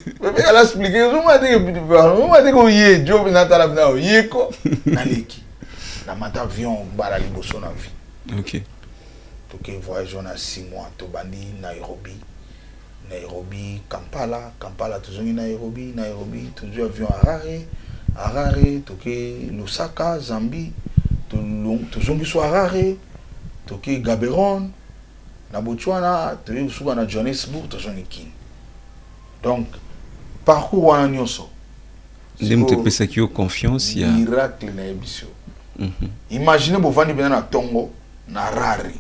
Mais elle a expliqué, je m'a dit que yé, Joe Binata la yéko, naleki. Na mata avion bara liboso na vie. OK. Donc voyage on a 6 mois to bandi Nairobi, Kampala toujours Nairobi, toujours avion Harare, toke Lusaka, Zambie, toujours sur Harare, toke Gaborone, na Botswana, toke souvent na Johannesburg, toujours Kin. Donc parcours wana nyonso. Ndem te pesa ki yo confiance ya miracle na ebisio. Imaginez bovandi bena na Tongo na Harare.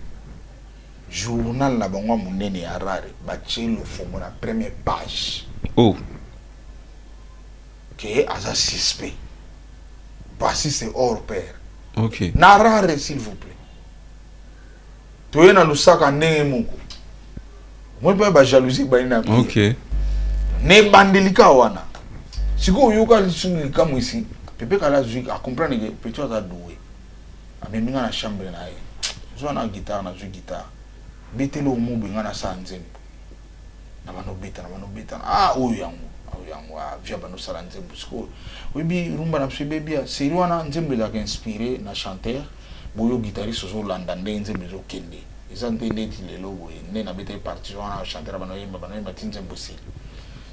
Journal na bango munene ya Harare batie le fomo na première page. Oh. Que aza suspect. Parce c'est hors pair. OK. Na Harare s'il vous plaît. Toye na Lusaka ndenge moko. Moi ba jalousie ba ina. OK. Ne bandelika wana. Siko yuka lisulika mwisi. Pepe kala zui a comprendre que petit aza doué. Ameminga na chambre na ye. Zo na guitare na guitare. Betelo mo benga na sanzembo. Na mano beta. Ah oyo yango via bano sala nzembo. Siko obi rumba na bebia. C'est wana nzembo da inspiré na chanteur. Boyo guitariste zo landa nzembo zo kende. Eza ndende ti lelo boye. Ne na beta parti wana chanteur bano yemba tinzembo si.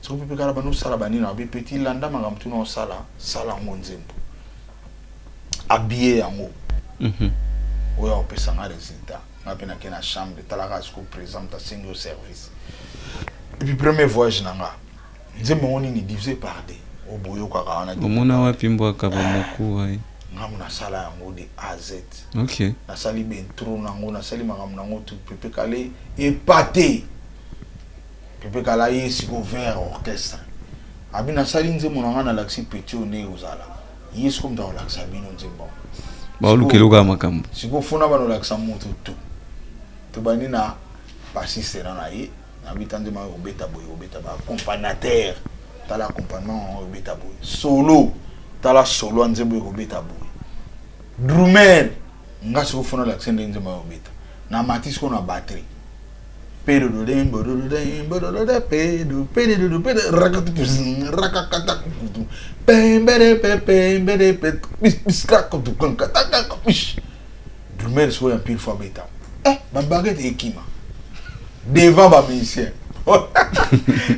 Siko pepe kala bano sala banina be petit landa magamtu na sala ngonzembo. Habillé yango. Oya opesa nga résultat. Nga pena ke na chambre talaka siko présente single service. Et puis premier voyage nanga. Nzembo ngoni ni divisé par deux. Oboyo kaka wana. Omona wapi mbwa kaba moku ai. Nga muna sala yango de A à Z. OK. Na sali bentro nango na sali makambo nango tout pepe kale épaté. Pepe kala ye siko vers orchestre. Abi na sali nzembo nanga na laxi petit one ozala. Yes comme dans laxa bino nzembo. Ba olukeloka makambo. Siko funa bano laxa moto tout. To bani na bassiste na ye. Habitant ma obeta ba accompagnateur tala accompagnement obeta boy solo tala solo nzembo obeta boy drummer nga so fona la scène nzembo obeta na matis ko na batterie pedo do dembo rakakata pembere biskako du kankata drummer so ya pile fois beta ba baguette ekima devant ma musicien.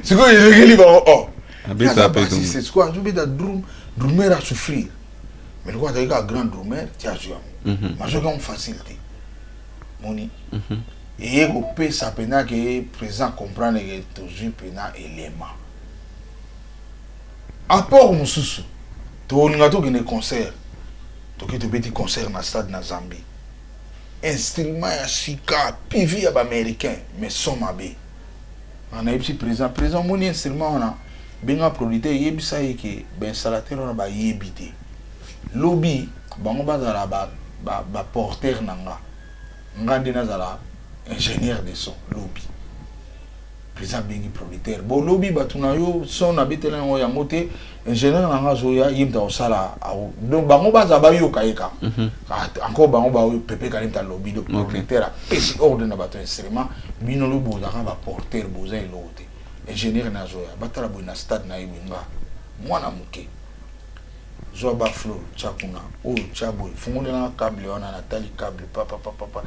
C'est quoi il est c'est quoi je vais da drummer à souffrir. Mais le quoi tu as grand drummer tu as joué. Mais je comme facilité. Moni. Et au peut ça pena que présent comprendre que toujours pena élément. Apport mususu. To ngato que ne concert. To que te petit concert na stade na Zambie. Instrument ya sika pivi ya américain mais soma be on a eu présent mon instrument on a benga producteur yebisa yeke ben installateur on ba yebité lobby bango bazala ba porteur nanga ngandi nazala ingénieur de son lobby présent bengi producteur bon lobby batuna yo son abitela ngo ya moté ingénieur nanga zoya yimta osala donc bango bazaba yo kaeka encore bango ba pepe kalita lobby do producteur pesi ordre na bato instrument bino lo boza ka ba porteur boza elote ingénieur na zoya batala bo na stade na ibinga mwana muke zo ba flow chakuna o chabo fungola na câble wana na tali câble papa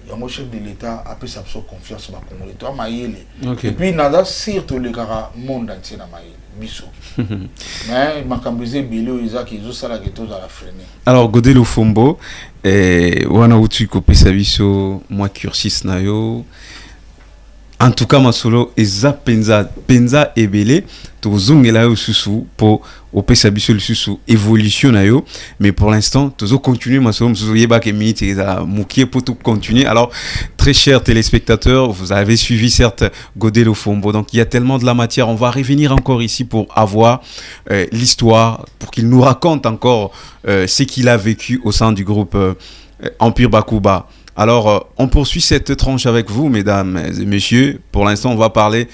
yango chef de l'état a pris sa confiance ba congolais toi maïele et puis nada surtout le cara monde entier na maïele biso mais makambeze belio izaki zo sala que tous à la freiner. Alors Godé Lufumbo wana utu ko pesa biso moi cursus na yo en tout cas masolo eza penza ebele to zongela yo susu po opesa biso le susu évolution na yo mais pour l'instant tozo continuer masolo mususu yeba ke minute eza mukie pour tout continuer. Alors très chers téléspectateurs, vous avez suivi certes Godé Lufumbo, donc il y a tellement de la matière, on va revenir encore ici pour avoir l'histoire, pour qu'il nous raconte encore ce qu'il a vécu au sein du groupe Empire Bakuba. Alors, on poursuit cette tranche avec vous, mesdames et messieurs. Pour l'instant, on va parler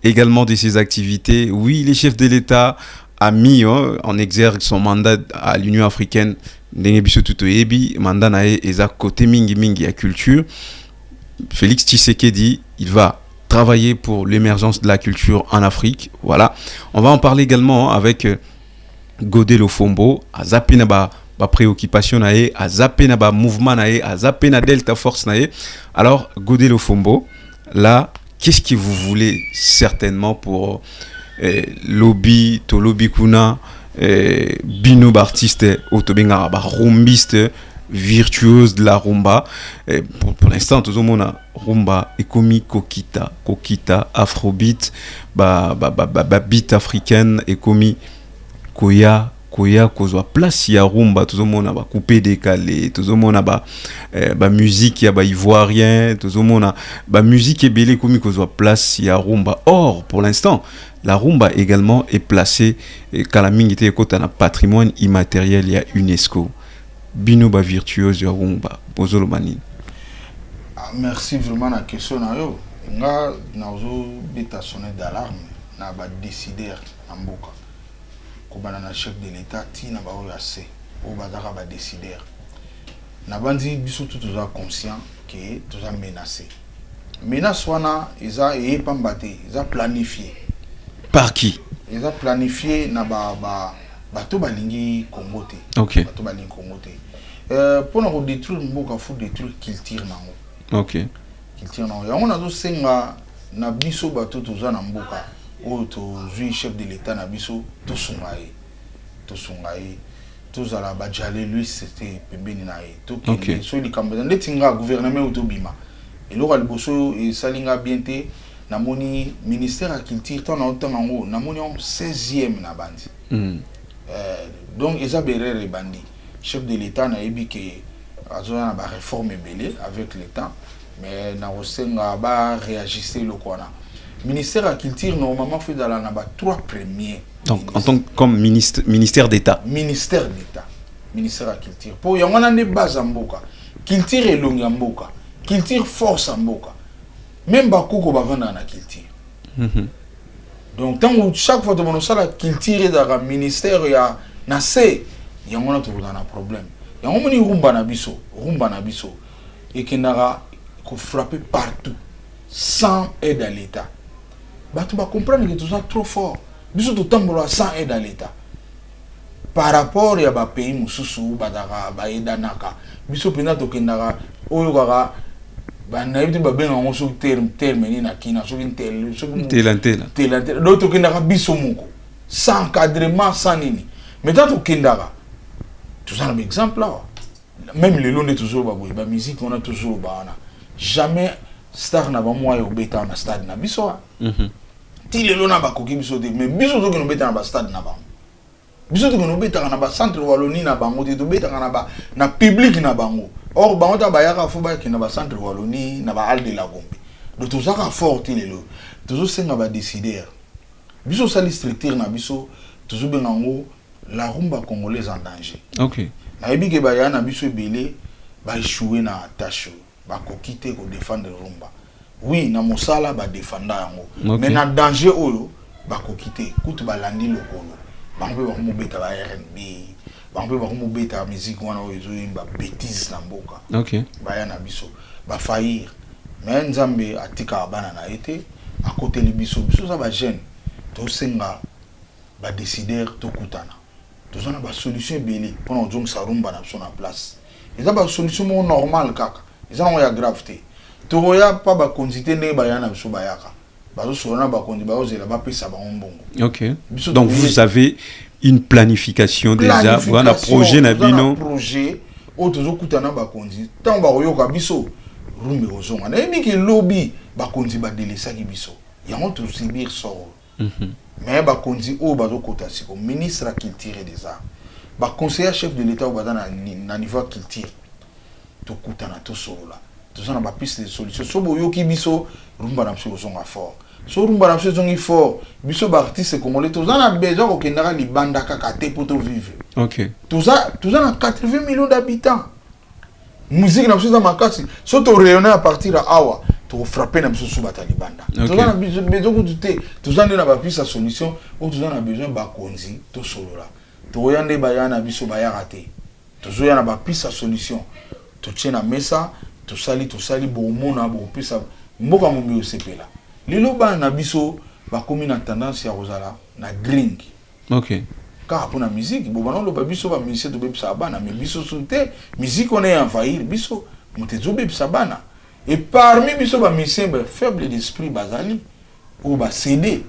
également de ses activités. Oui, les chefs de l'État a mis en exergue son mandat à l'Union africaine. Mandat na eza côté mingi à culture. Félix Tshisekedi, il va travailler pour l'émergence de la culture en Afrique. Voilà. On va en parler également avec Godé Lofombo, à Zapina ba préoccupation nae, à Zapina ba mouvement nae, à Zapina Delta Force nae. Alors, Godé Lofombo, là, qu'est-ce que vous voulez certainement pour lobby, to lobby kuna, bino artiste, autobenga ba rumbiste, virtuose de la rumba. Pour l'instant, tout le monde a rumba, ekomi kokita, afrobeat, beat africaine, ekomi koya kozwa place ya rumba, tout le monde a coupé décalé, tout le monde a musique ya ivoirien, tout le monde a musique ebele komi kozwa place ya rumba. Or, pour l'instant, la rumba également est placée kalamingi te kota na patrimoine immatériel ya UNESCO. Bino ba virtuose ya rumba bozolo manini. Merci vraiment la question na yo. Nga nazo beta sonner d'alarme na ba décider en mboka. Ko bana na chef de l'état ti na ba oyo assez o ba daka ba décider. Na bandi biso tout conscient que tout menacé. Menace wana eza pambate, eza planifié. Par qui? Eza planifié na bato balingi Congo te. OK. Bato balingi Congo te. Pour nous détruire mboka faut détruire culture nango. OK. Culture nango. Ya on a do senga na biso bato toza na mboka. O to zui chef de l'état na biso to sungaye. To sungaye. To zala bajale lui c'était pembeni na ye. To kende so li kamba ndetinga gouvernement autobima. Et lo liboso e salinga bienté na moni ministère à culture ton autant nango na moni 16e na bandi. Donc eza berere bandi. Chef de l'état na ebi que azona ba réforme belé avec l'état mais na osenga ba réagir le kona. Ministère à culture normalement fait dans la na ba 3 premiers. Donc en tant comme ministère d'état. Ministère d'état. Ministère à culture. Pour yangana ne base mboka. Culture et longue mboka. Culture force mboka. Même ba koko ba vanda na culture. Donc tant chaque fois que la culture est dans le ministère ya na se yangona to dans un problème. Yango moni rumba na biso et qui n'aura ko frapper partout sans aide à l'état. Bah tu vas comprendre que tout ça trop fort. Biso to tambola sans aide à l'état. Par rapport à ba pays mususu badara ba aide naka. Biso pena to kendara oyo kaka ba na yibti ba benga ngo so terme ni na kina so intel so tela d'autres kendara biso moko sans encadrement sans nini. Mais tant to kendara tout ça un exemple là. Même les longs toujours ba musique on a toujours ba na jamais star na ba moyo beta na stade na biso. Ti les longs na ba koki biso de mais biso to ke no beta na ba stade na ba. Biso to ke no beta na ba centre Wallonie na bango te to beta na ba na public na bango. Or bango ta ba yaka fo ba ke na ba centre Wallonie na ba Hall de la Gombe. Donc tout ça ka fort ti les longs. Toujours senga ba décider. Biso sali structure na biso toujours benango la rumba congolaise en danger. OK. Na ebi ke ba ya na biso belé ba échouer na tâche ba ko quitter ko défendre rumba. Oui, na mosala ba défendre yango. Mais na danger oyo ba ko quitter kutu ba landi lokolo. Ba mpe ba mo beta ba R&B. Ba mpe ba mo beta musique wana oyo zo yimba bêtise na mboka. OK. Ba ya na biso ba faillir. Mais nzambe atika bana na été à côté li biso ça ba jeune to senga ba décider to kutana. Tous on a une solution belé pour nous dire que ça rumba na son place. Ils ont une solution normale kaka. Ils ont une gravité. Tu y a pas ba quantité ne ba yana biso ba yaka. Ba zo sona ba kondi ba ozela ba pesa ba mbongo. OK. Donc vous avez une planification déjà, vous avez un projet na bino. Projet o tozo kutana ba kondi. Tant ba yoka biso rumbe ozonga. Na ebi ke lobby ba kondi ba delesa ki biso. Yango to subir sort. Mais ba kondi o bazo kota siko ministre a culture des arts ba conseiller chef de l'état au bazana na niveau culture to kutana to solola to zana ba piste de solution so boyo ki biso rumba na biso zonga fort so rumba na biso zongi fort biso ba artiste congolais to zana besoin ko kendaka libanda kaka te pour to vivre. OK. To zana 80 millions d'habitants musique na biso za makasi so to rayonner à partir à awa to frapper na biso sous batalibanda. Tout ça na besoin de tout ça na ba piste solution ou tout ça na besoin ba konzi to solola. To yande ba yana biso ba yarate. To zo yana ba piste solution. To tient na mesa, to sali bo mona bo piste mboka mombi osepela. lelo bana na biso bakomi na tendance ya kozala na drink. OK. Car pour la musique, bon maintenant le biso ba musicien to bebisa bana, mais biso sunte musique on est envahir biso, motezo bebisa bana. Et parmi biso ba musicien faible d'esprit bazali ou ba céder.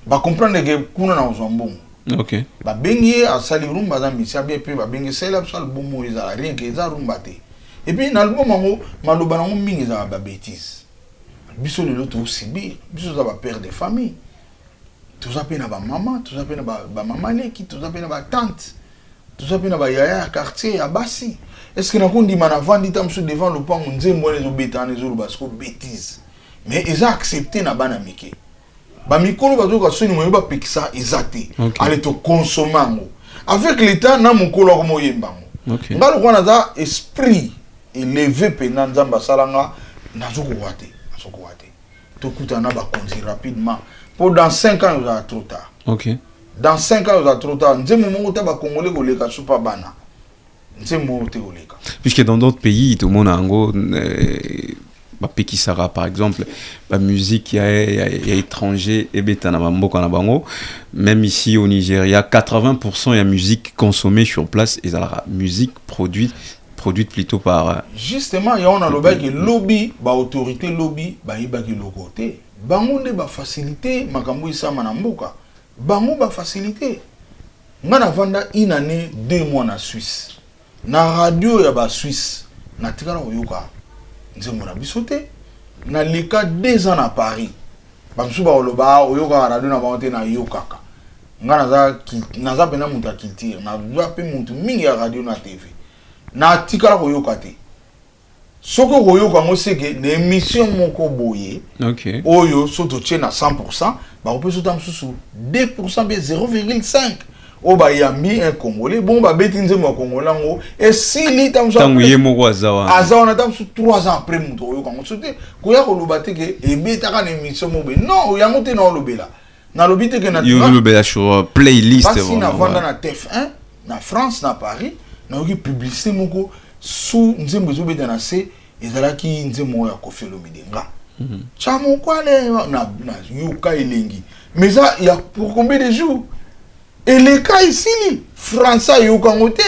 Ba comprendre que kuna na ozambon. OK. Ba bengi a sali rumba za musicien bien puis ba bengi sela so album mo eza rien que eza rumba te. Et puis na album ngo maloba na ngo mingi za ba bêtise. Biso le loto subir, biso za ba père de famille. Tout ça peine à ma maman, tout ça peine à ma maman qui, tout ça peine à ma tante, tout ça peine à ma yaya quartier à Bassi. Est-ce que nous avons dit man avant dit tam sur devant le pont on dit moi les obétants les autres parce que bêtise. Mais ils ont accepté na bana mike. Ba mikolo ba zo soni mo ba pikisa ezate. Allez to consommer ngo. Avec l'état na mukolo ko moyemba ngo. Ngalo kwa za esprit élevé pena nzamba salanga nazo ko wate. Nazo ko wate. To kutana ba conduire rapidement. Pour dans 5 ans, il va trop tard. OK. Dans 5 ans, il va trop tard. Nous avons dit que Congolais ko leka super bana. Nous avons dit leka. Puisque dans d'autres pays, tout le monde a en gros Pekisara par exemple, la musique il y a étranger et betana bamboka na bango. Même ici au Nigeria, 80% de la musique consommée sur place et la musique produite plutôt par justement, il y a on a le lobby, ba autorité lobby, ba ibaki le côté. Bango ne ba facilité makambo isama na mboka. Bango ba facilité. Ngana vanda une année 2 mois na Suisse. Na radio ya ba Suisse na tikala oyoka. Nzemo na bisote. Na leka 2 ans na Paris. Bamsu ba oloba oyoka radio na baonte na yokaka. Ngana za pena mutu culture na za pe mutu mingi ya radio na TV. Na tikala oyoka te. Soko koyoka ngo seke na émission moko boye. OK. Oyo soto tient à 100%, ba on peut sotam sous 2% bien 0,5. O ba yambi un Congolais, bon ba betinze mo Congolais ngo et si li tam so tanguye moko azawa. Azawa na tam sous 3 ans après muto oyo kango sote ko ya ko lobate ke e betaka na émission mo be. Non, o yango te na lobela. Na lobite ke na yo lobela sur playlist vraiment. Na vanda na TF1, na France, na Paris, na oki publicité moko sous nzembo zo beta na se ezalaki nzemo ya kofelo midenga. Chamo kwale na yuka elengi. Mais ça il y a pour combien de jours? Et les cas ici français yuka ngote.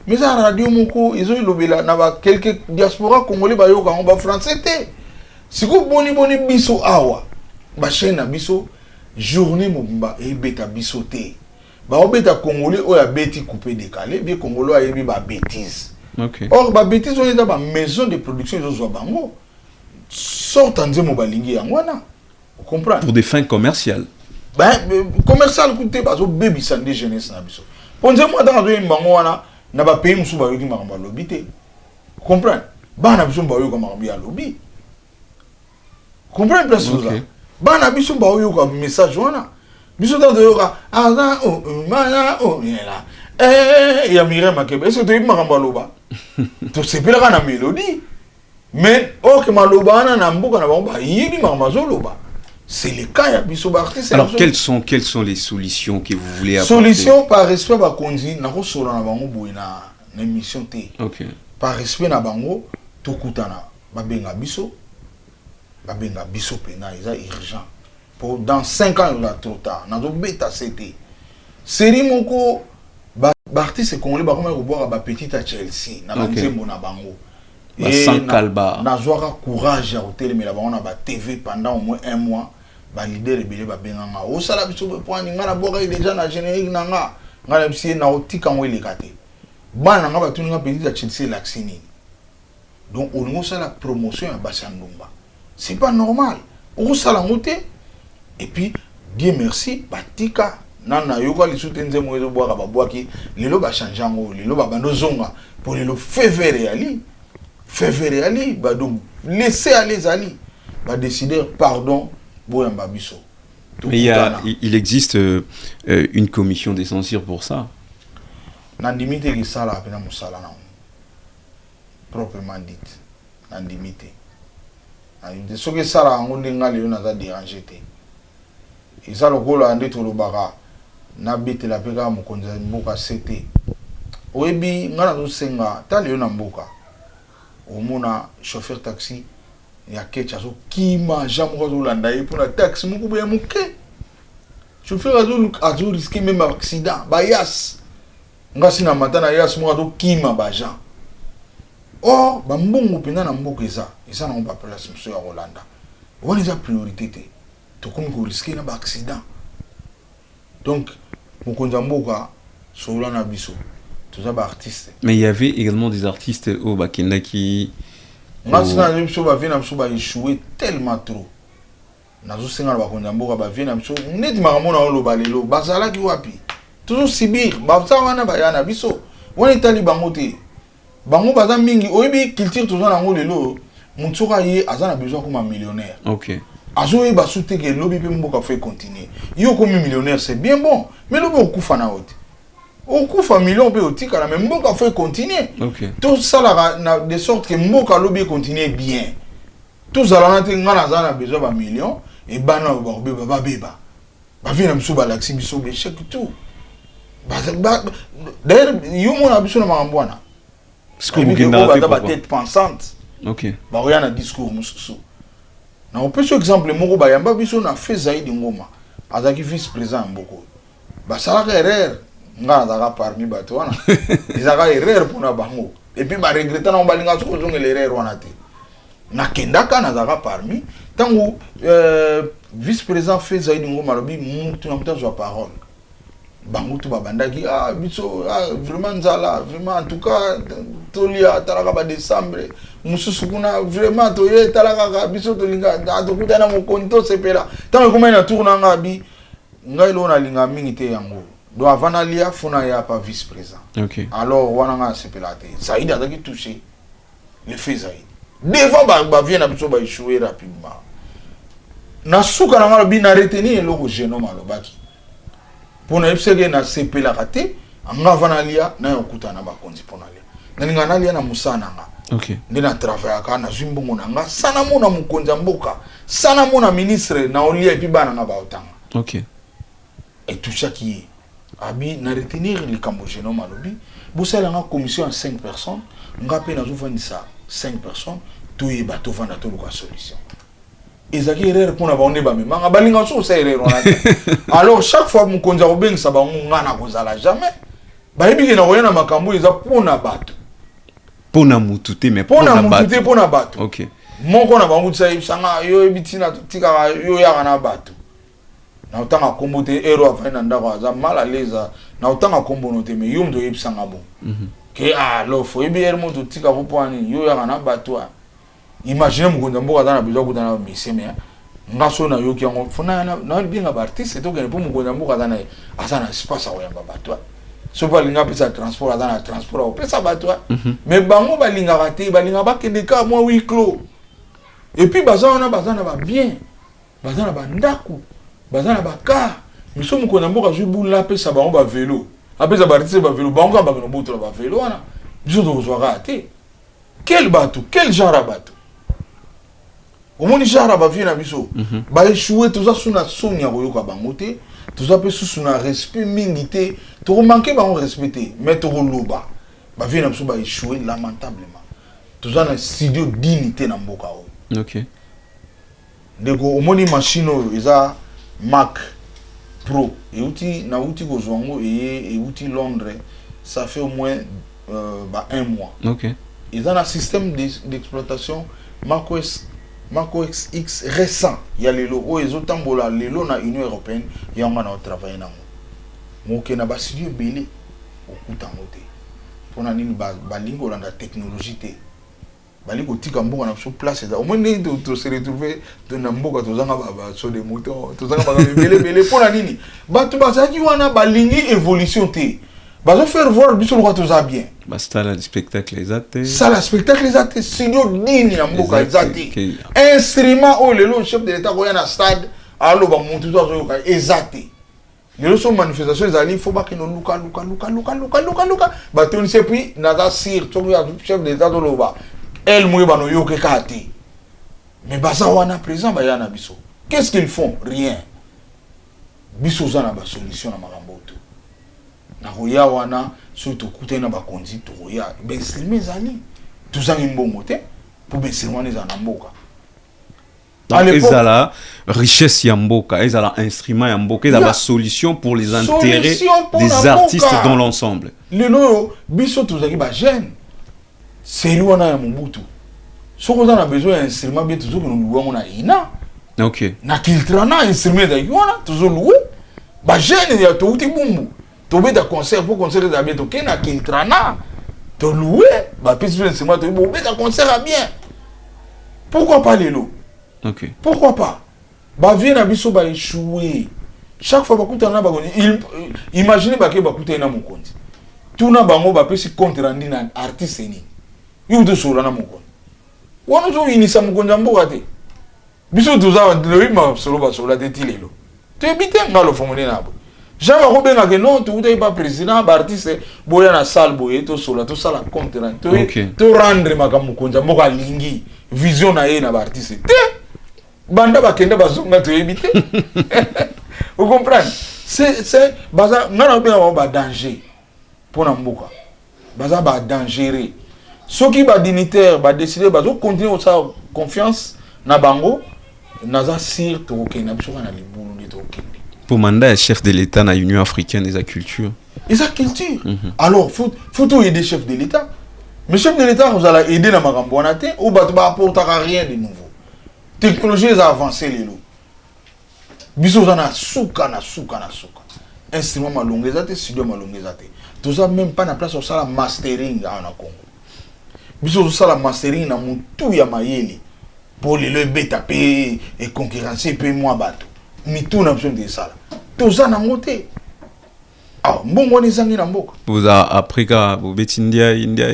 Mais ça radio moko izo lobela na ba quelques diaspora congolais ba yuka ngo ba français te. Siko boni biso awa. Ba chaîne na biso journée mobimba e beta biso te. Ba obeta congolais o ya beti coupé décalé, bien congolais ayebi ba bêtise. OK. Or, ba bêtise on est dans ma maison de production de Zobango. Sort en zemo balingi yangwana. Vous comprenez? Pour des fins commerciales. Ben commercial coûté parce que baby sandé jeunesse na biso. Ponze moi dans do mbango wana na ba pays musu ba yoki makamba lobby te. Vous comprenez? Ba na biso ba yoka makamba ya lobby. Comprenez plus ça. Ba na biso ba yoka message wana. Biso dans do yoka ah oh mana oh là. Il y a Mireille Makebe. Est-ce que tu as vu ma loba? Tu sais pas la mélodie. Mais, ok, ma loba, na mboka na bamba, yini ma loba. C'est le cas, il y a biso artiste. Alors, quelles sont les solutions que vous voulez apporter? Solution par respect ba kondi, na ko solo na bango boy na émission té. OK. Par respect na bango, to kutana, ba benga biso pena, ils sont urgent. Pour dans 5 ans, il y a trop tard. Na do beta c'était. Série moko artiste congolais ba comment boire ba petite à Chelsea na banzembo na bango et sans calba na zoaka courage à hôtel mais la bango na ba TV pendant au moins 1 mois ba leader rebelle ba benganga o sala biso point nga na boka déjà na générique na nga bisi na otika ngo lekate bana nga ba tuninga petite à Chelsea laxini donc on ngo sala promotion ya Basandumba c'est pas normal o sala ngote et puis Dieu merci batika nana yoka li soutenze mo ezo boaka ba boaki lelo ba changer ngo lelo ba bando zonga pour lelo février ali ba donc laisser aller ali ba décider pardon boyamba biso. Mais il existe une commission de censure pour ça. Nandimite ki sala pena musala na proprement dit nandimite ce que sala ngo ndinga lelo na za déranger te isa lokola ande to lobaka na bete la peka mokonzi mboka sete oyebi ngana zo senga ta leo na mboka omona chauffeur taxi ya ketcha so kima jamoko zo landa ye pour la taxi moko be muke chauffeur azo risquer même accident ba yas ngasi na matana yas moko to kima ba Jean or ba mbongo pena na mboka eza na ba place mso ya Rolanda on eza priorité te to comme ko risquer na ba accident donc mokonza mboka sola na biso tous ba artistes mais il y avait également des artistes au Bakenda qui ngasi na biso ba vena biso ba échouer tellement trop nazo senga ba konza mboka ba vena biso net makamona o lo balelo bazala ki wapi toujours sibir ba za wana ba yana biso woni tali bango te bango baza mingi oyebi culture toujours na ngo lelo mutsoka ye azana besoin comme un millionnaire. OK. Azo yeba soute que lobby pe mboka fait continuer. Yo comme millionnaire c'est bien bon, mais lobby okufa na hote. Okufa million pe otika la même mboka fait continuer. OK. Tout ça là de sorte que mboka lobby continue bien. Tout ça là na ngana azana besoin ba million et bana ba beba ba beba. Ba vina mso ba laxi biso be chèque tout. D'ailleurs yo mona biso na mambwana. Ce que vous gagnez tête pensante. OK. Ba oya na discours mususu. Na on peut exemple moko ba yamba biso na fait zaidi ngoma. Azaki vice président mboko. Ba salaka erreur nga zaka parmi bato wana. Izaka erreur pour na bango. Et puis ba regretter na balinga soko zonge l'erreur wana te. Na kendaka na zaka parmi tango vice président fait zaidi ngoma lobi mutu na mutazo parole. Bango tout babandaki biso vraiment nzala vraiment en tout cas tolia talaka ba décembre mususu kuna vraiment toye talaka biso tolinga atokuta na mokonto sepela tant comme na tourna ngabi ngai lo na linga mingi te yango do avana lia fona ya pa vice président. OK. Alors wana nga sepela te Saïd azaki touché le fait Saïd devant ba vient na biso ba échouer rapidement na suka na ngalo bi na retenir eloko genome alobaki pona epseke na sepela kate anga vanalia na yokuta na bakonzi pona le nalinga nalia na musana nga. OK. Ndina travailler ka na zimbongo na nga sana mona mukonza mboka sana mona ministre na olia epi bana nga baotanga. OK. Et tout ça qui est abi na retenir le Cambodgien malobi bosala nga commission à 5 personnes nga pe na zo ça 5 personnes to yeba to vanda to luka solution. Ezaki erreur pour na ba onde ba me manga balinga so sa erreur wana. Alors chaque fois mon konza obeng sa ba ngana kozala jamais ba yebi na koyana makambo eza pona bato pona mututé mais pona mututé pona bato. OK. Moko na bango tsa sanga yo ebitina tika yo ya na bato na utanga kombo te ero afana ndako aza mal à l'aise na utanga kombo no te me yo ndo yebisanga bo ke lo fo ebi er moto tika popani yo ya na bato. Imaginez mukonza mboka za na besoin kutana miseme ngaso na yoki yango fona na bien ba artiste to gene pour mukonza mboka za na asana espace awo yamba bato so ba linga pesa transport za na transport au pesa bato mais bango ba linga raté ba linga ba kende ka moi huis clos et puis bazana ba bien bazana ba ndaku bazana ba car miso mukonza mboka zo bula pesa bango ba vélo apesa ba artiste ba vélo bango ba no boto ba vélo wana biso to zo raté quel bateau quel genre de bateau omoni genre ba vie na biso ba échouer tout ça suna sonia koyoka bango te tout ça peut suna respect mingi te to manquer ba respecter mais to loba ba vie na biso ba échouer lamentablement tout ça na studio dignité na mboka o. OK. Ndeko omoni machine eza Mac Pro et outil na outil ko zongo et outil Londres ça fait au moins un mois. OK. Ils ont un système d'exploitation macOS X récent. Il y a les logos, ils ont tambola, les lots dans l'Union européenne, il y a un travail dans le monde. Na studio belé au kutangote. Pour na nini balingo la technologie te. Balingo tika mboka na sur place ça. Au moins ni to se retrouver de na mboka to zanga ba so de moutons, to zanga ba belé pour na nini. Ba to bazaki wana balingi évolution te. Bazo faire voir biso lo to za bien. Basta la spectacle exact. Ça la spectacle exact studio dini ya mboka exact. Instrument o lelo chef de l'état ko ya na stade alo ba muntu to zo ka exact. Lelo so manifestation ezali faut ba kino luka. Ba to ni se puis na za sir to ya chef de l'état to lo ba. El moye ba no yoke kati. Mais baza wana présent ba ya na biso. Qu'est-ce qu'ils font? Rien. Biso za na ba solution na makambo to. Na roya wana so to kutena ba konzi to roya ben streamer zali tuzangi mbongo te pour ben streamer za na mboka donc ils ont la richesse yamboka, ils ont l'instrument yamboka, ils ont la solution pour les intérêts des artistes dans l'ensemble. Lelo biso tozaki ba jeune c'est lui on a Mobutu so qu'on a besoin d'un instrument bien toujours que nous louons on a ina OK na kiltrana instrument da yona toujours louer ba jeune ya to uti bumbu to beta concert pour concert da bien to kena kiltrana to louer ba piste instrument to beta concert bien. Pourquoi pas lelo? OK. Pourquoi pas? Ba vient na biso ba échouer. Chaque fois ba kutana ba imaginez ba ke ba kutana na mokonzi. Tuna bango ba pesi compte rendu na artiste ni. Yo to sura na mokonzi. Wana zo inisa mokonzi mboka te. Biso toza le ma solo ba solo te tilelo. To ebite ngalo fomone nabo. Java ko benga ke non to uta pas président ba artiste boya na salle boye to solo to sala compte rendu. To rendre makambo mokonzi mboka lingi. Vision na ye na ba artiste te banda bakenda bazonga to ebite. Vous comprenez? C'est baza ngana ba danger pour na mboka baza ba dangereux ceux qui ba dignitaire ba décider bazo continuer sa confiance na bango naza sir to okena biso na libulu ni to okende pour mandat chef de l'état na Union africaine des culture alors faut tout aider chef de l'état. Mais chef de l'État, vous allez aider dans ma campagne, ou vous apporter rien de nouveau. Technologie est avancée, les lots. Bisous, on a souka. Instrument malongezate, studio malongezate. Tout ça, même pas na place, on a la mastering en Congo. Bisous, on a la mastering dans mon tout ya mayeli. Pour les bêta payer et concurrencer, payer moins bateau. Mais tout n'a besoin de ça. Tout ça, n'a monté. Ah, bon, on est en Namboka. Vous avez appris que vous êtes India, India,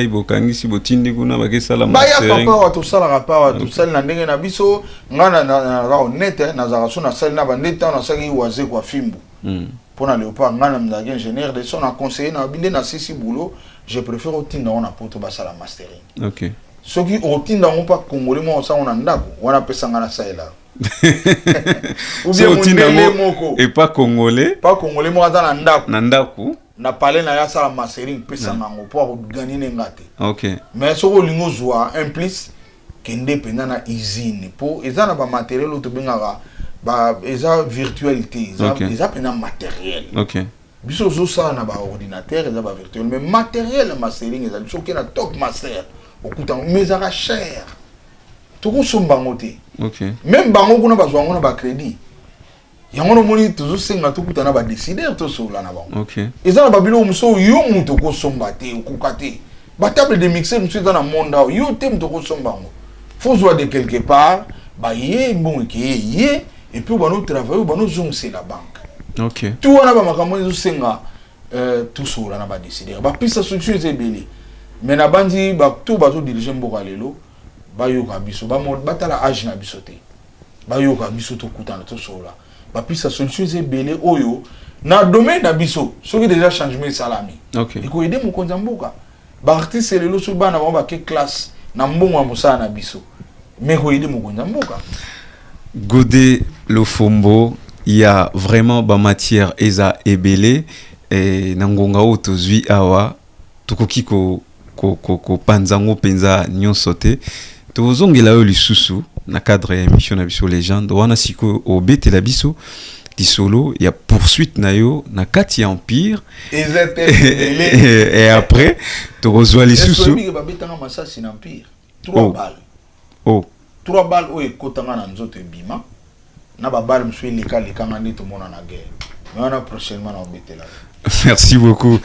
Ibokangi, si vous êtes India, vous n'avez pas la mastering. Bah, tout ça, la rapport, tout ça, na ndenge na biso, ngana na honnête, na zaraso na salle na bandete, na saki waze kwa fimbu. Pour na léopard, ngana mdagi ingénieur de son a conseillé na binde na sisi boulot, je préfère otinda on a poto basa la mastering. OK. Ce qui otinda on pas congolais moi ça on a ndako, on a pesanga na saela. Ou bien moko et pas congolais moi dans ndako nandaku na parler na ya sala mastering pesanga ngo pour gagner ngate. OK. Mais ce que lingo zoa implique kende pena na usine pour ezana ba matériel auto bengaka ba eza virtualité eza pena matériel. OK. Biso zo ça na ba ordinateur eza ba virtuel mais matériel mastering eza biso ke na top master okuta mais ça cher. Tout somba ngote. OK. Même bango kuna bazwa ngona ba crédit. Yango moni toujours senga to kutana ba décider to sola na bango. OK. Ezana ba bilo muso yo muto ko somba te okukate. Ba table de mixer muso dans le monde yo te muto ko somba ngo. Faut jouer de quelque part ba yé bon ke yé et puis ba no travailler ba no zong c'est la banque. OK. Tout wana ba makambo zo senga tout sola na ba décider. Ba pisa solution ezebeli. Mais na bandi ba tout ba to diriger mboka lelo. Bayoka biso batala age na biso te bayoka biso to kutana to sola ba pisa solution belé oyo na domaine na biso soki déjà changement salami. OK. Iko aider mo konza mboka ba artiste lelo so bana ba ke classe na mbongo musana na biso mais ko aider mo konza mboka. Godé Lofombo, il y a vraiment ba matière eza ebele et nangonga otozwi awa tukoki ko panzango penza nyonso te tozongela yo lisusu na cadre ya émission na biso légende wana siko obete la biso disolo ya poursuite na yo na kati ya empire et après tozwa lisusu ba betanga masasi na empire 3 balles 3 balles o ekotanga na nzoto ebima na ba balle mso leka ngandi to mona na guerre mais on a prochainement na obete la. Merci beaucoup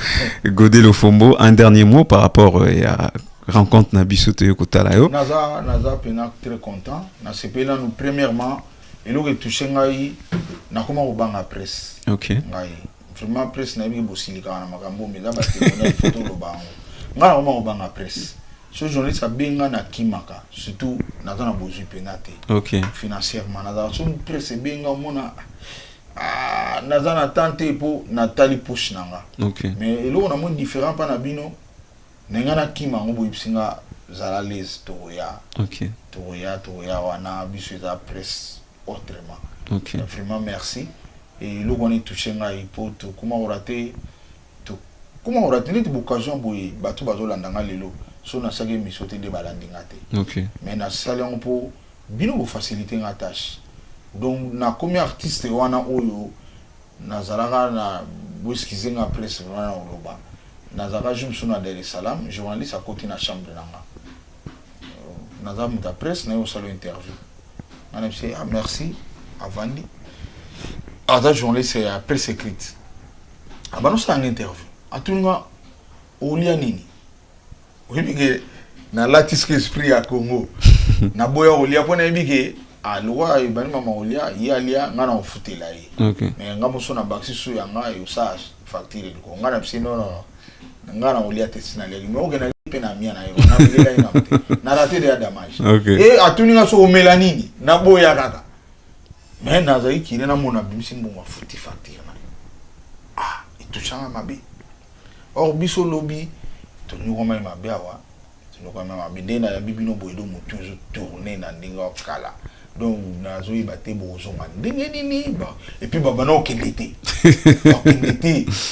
Godé Lofombo. Un dernier mot par rapport à rencontre Nabiso Toyokotalayo. Naza pena très content. Na sepela nous premièrement et lo que touché ngai na koma ko banga presse. OK. Ngai vraiment presse na bi bosilika na makambo mais za ba témoignage photo lo bango. Ngana koma ko banga presse. Ce journaliste a benga na kimaka surtout naza na bozu penate. OK. Financièrement naza so presse benga mona nazana tante po Nathalie push nanga. OK. Mais elo na mon différent pa na bino nengana kima ngobo ipsinga zala les toya. OK. Toya wana biso za presse autrement. OK. Vraiment merci et lo on est touché ngai po to comment on raté ni l'occasion boy batu bazolanda nga lelo so na sage misote de balandinga te. OK. Mais na sala on po bino vous faciliter la tâche. Donc na comme artiste wana oyo nazalaka na boskize nga presse wana oloba nazalaka je me suis na Dar es Salaam journaliste à côté na chambre nanga nazalaka muta presse na yo salo interview ana me ah merci avandi ata journaliste c'est presse écrite abano sa interview atunga olia nini oyebike na latiske esprit ya Congo na boya olia pona yebike alwa ibani mama olia yalia ngana ofutela ye mais ngamo sona baxi su yanga yo sa facture ko ngana psino no ngana olia tesina le mais ogena pena mia na yo na bilela ina mte na raté de damage et atuninga so melanini na boya kaka mais na zai kire na mona bimsi mbongo futi facture ah ituchanga mabe or biso lobby to nyoma mabe awa to nyoma mabe dena ya bibino boedo mutu zo tourner na ndinga okala donc nazo ibate bozonga ndenge nini ba et puis baba no kelete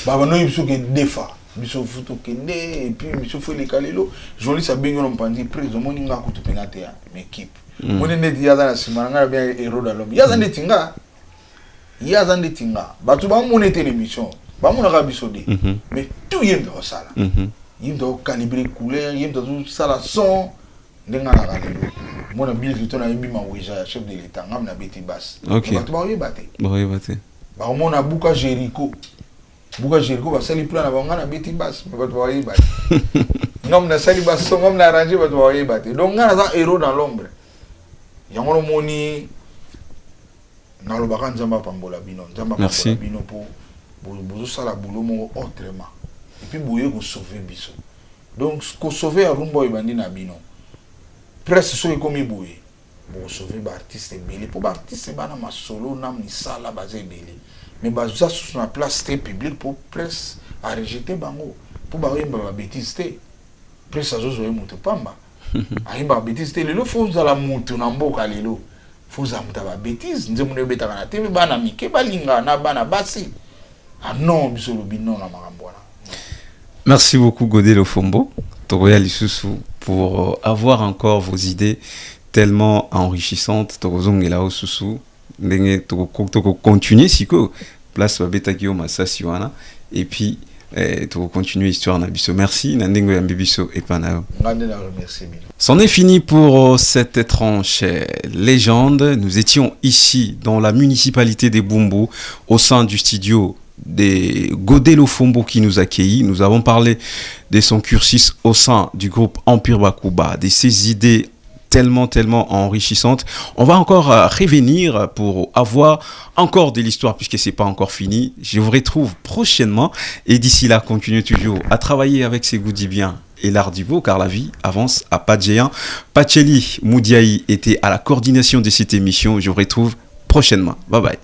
baba no ibiso ke defa biso futo kende et puis biso fo le kalelo joli sa bengo no mpandi président moni nga kutu penate ya équipe moni ndeti yaza na simana nga bien héros da l'homme yaza ndeti nga batu ba moni télévision ba mona ka biso de mais tout yendo sala yendo calibrer couleur yendo sala son ndenga na kalelo mona bil kitona yebima weja chef de l'état ngam na beti bas batu ba yebate ba mona buka Jericho ba sali plan na banga na beti bas batu ba yebate ngam na sali bas so ngam na arranger batu ba yebate donc ngana za héros dans l'ombre yango moni na lo baka nzamba pambola bino po bozo sala boulot mo autrement et puis boye ko sauver biso donc ko sauver arumbo ibandi na bino presse so ekomi boye bo sauver ba artiste belé pour ba artiste bana ma solo na misala bazé belé mais baza sur na place très publique pour presse à rejeter bango pour ba yemba ba bêtise té presse azozo yemoto pamba ayemba ba bêtise té lelo faut za la moto na mboka lelo faut za muta ba bêtise nze mune beta na té bana mike balinga na bana basi ah non biso lo bino na makambo wana. Merci beaucoup Godé Lofombo Toroya Lisusu pour avoir encore vos idées tellement enrichissantes. Torozongela Osusu ndenge toko continuer siko place babeta kio masasi wana et puis toko continuer histoire na biso. Merci na ndengo ya mbibiso et panao. C'en est fini pour cette tranche légende. Nous étions ici dans la municipalité des Bumbu au sein du studio de Godé Lofombo qui nous accueillit. Nous avons parlé de son cursus au sein du groupe Empire Bakuba, de ses idées tellement enrichissantes. On va encore revenir pour avoir encore de l'histoire puisque c'est pas encore fini. Je vous retrouve prochainement et d'ici là, continuez toujours à travailler avec ces goûts bien et l'art du beau car la vie avance à pas de géant. Pacheli Moudiaï était à la coordination de cette émission. Je vous retrouve prochainement. Bye bye.